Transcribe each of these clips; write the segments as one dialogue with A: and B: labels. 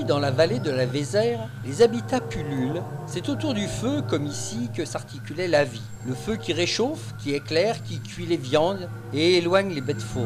A: dans la vallée de la Vézère, les habitats pullulent. C'est autour du feu, comme ici, que s'articulait la vie. Le feu qui réchauffe, qui éclaire, qui cuit les viandes et éloigne les bêtes fauves.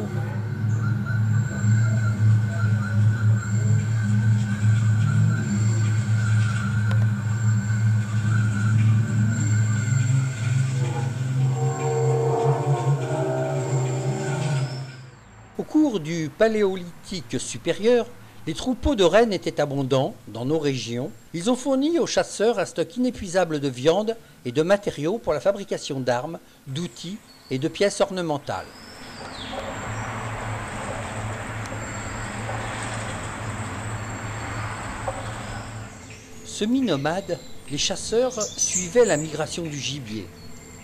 A: Au cours du Paléolithique supérieur, les troupeaux de rennes étaient abondants dans nos régions. Ils ont fourni aux chasseurs un stock inépuisable de viande et de matériaux pour la fabrication d'armes, d'outils et de pièces ornementales. Semi-nomades, les chasseurs suivaient la migration du gibier,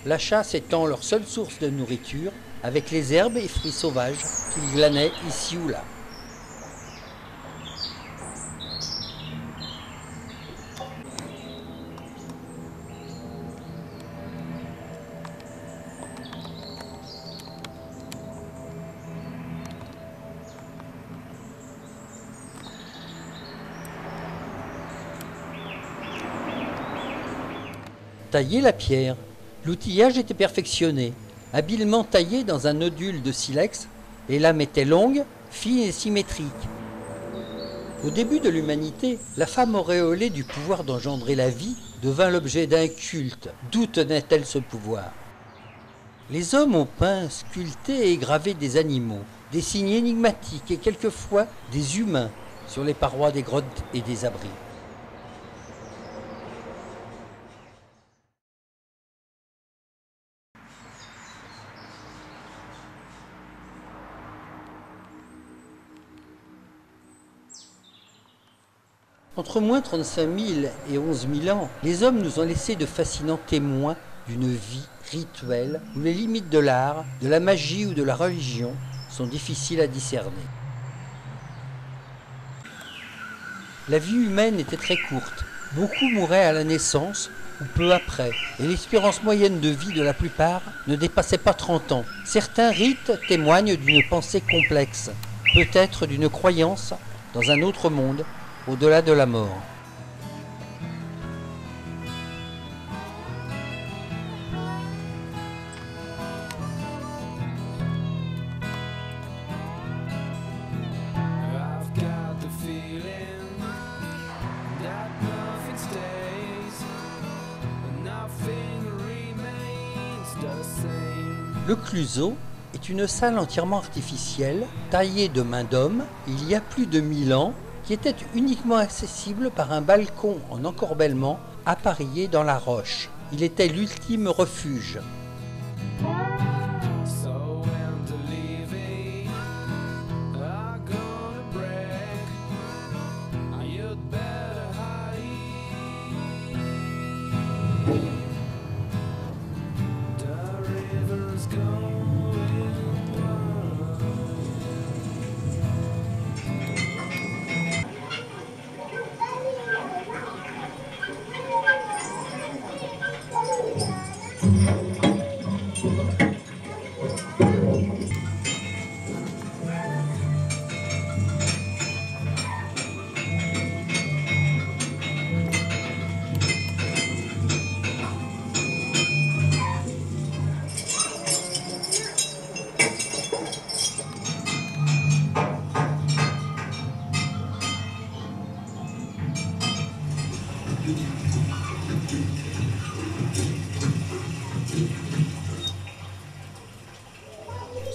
A: la chasse étant leur seule source de nourriture, avec les herbes et fruits sauvages qu'ils glanaient ici ou là. Tailler la pierre. L'outillage était perfectionné, habilement taillé dans un nodule de silex, les lames étaient longues, fines et symétriques. Au début de l'humanité, la femme auréolée du pouvoir d'engendrer la vie devint l'objet d'un culte. D'où tenait-elle ce pouvoir? Les hommes ont peint, sculpté et gravé des animaux, des signes énigmatiques et quelquefois des humains sur les parois des grottes et des abris. Entre moins 35 000 et 11 000 ans, les hommes nous ont laissé de fascinants témoins d'une vie rituelle où les limites de l'art, de la magie ou de la religion sont difficiles à discerner. La vie humaine était très courte. Beaucoup mouraient à la naissance ou peu après, et l'espérance moyenne de vie de la plupart ne dépassait pas 30 ans. Certains rites témoignent d'une pensée complexe, peut-être d'une croyance dans un autre monde, au-delà de la mort. Le Clusot est une salle entièrement artificielle, taillée de main d'homme, il y a plus de 1000 ans, qui était uniquement accessible par un balcon en encorbellement appareillé dans la roche. Il était l'ultime refuge.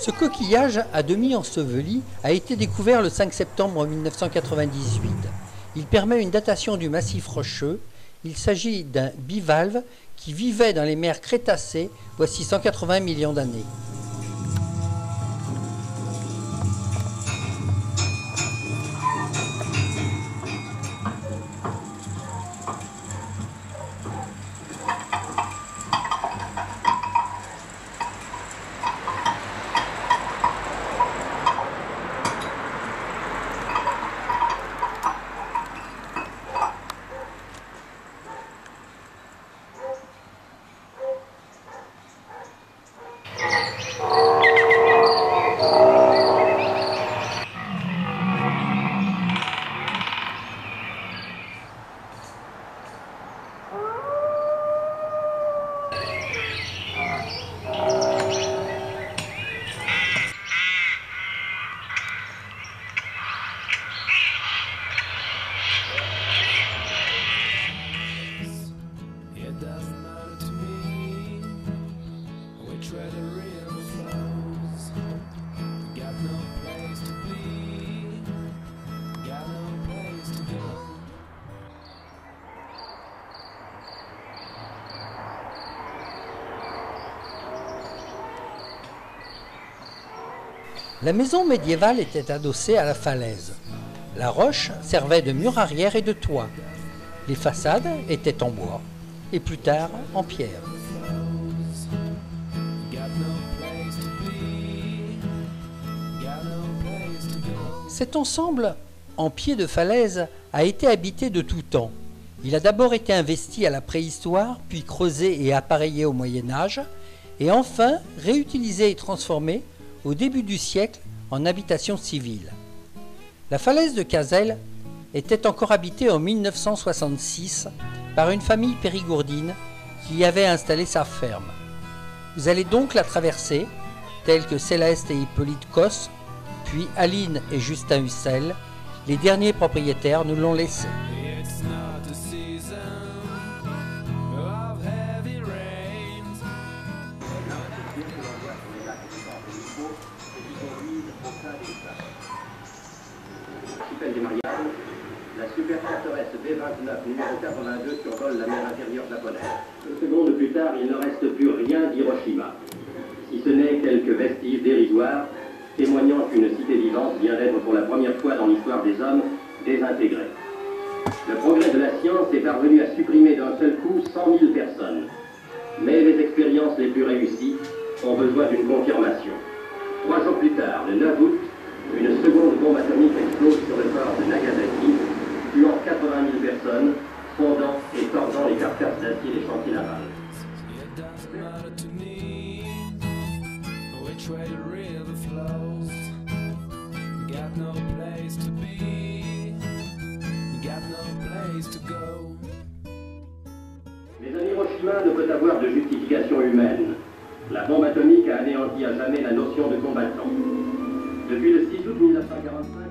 A: Ce coquillage à demi enseveli a été découvert le 5 septembre 1998. Il permet une datation du massif rocheux. Il s'agit d'un bivalve qui vivait dans les mers Crétacées voici 180 millions d'années. La maison médiévale était adossée à la falaise. La roche servait de mur arrière et de toit. Les façades étaient en bois et plus tard en pierre. Cet ensemble en pied de falaise a été habité de tout temps. Il a d'abord été investi à la préhistoire, puis creusé et appareillé au Moyen-Âge, et enfin réutilisé et transformé au début du siècle en habitation civile. La falaise de Cazel était encore habitée en 1966 par une famille périgourdine qui y avait installé sa ferme. Vous allez donc la traverser, tels que Céleste et Hippolyte Cosse, puis Aline et Justin Hussel, les derniers propriétaires nous l'ont laissé.
B: Archipel des Mariannes, la super forteresse B-29 numéro 82 survole la mer intérieure japonaise. 2 secondes plus tard, il ne reste plus rien d'Hiroshima, si ce n'est quelques vestiges dérisoires témoignant qu'une cité vivante vient d'être pour la première fois dans l'histoire des hommes désintégrée. Le progrès de la science est parvenu à supprimer d'un seul coup 100 000 personnes. Mais les expériences les plus réussies ont besoin d'une confirmation. 3 jours plus tard, le 9 août, une seconde bombe atomique explose sur le port de Nagasaki, tuant 80 000 personnes, fondant et tordant les carcasses d'acier des chantiers navals. Mais un Hiroshima ne peut avoir de justification humaine. La bombe atomique a anéanti à jamais la notion de combattant. Depuis le 6 août 1945,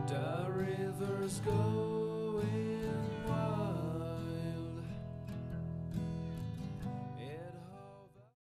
B: the river's going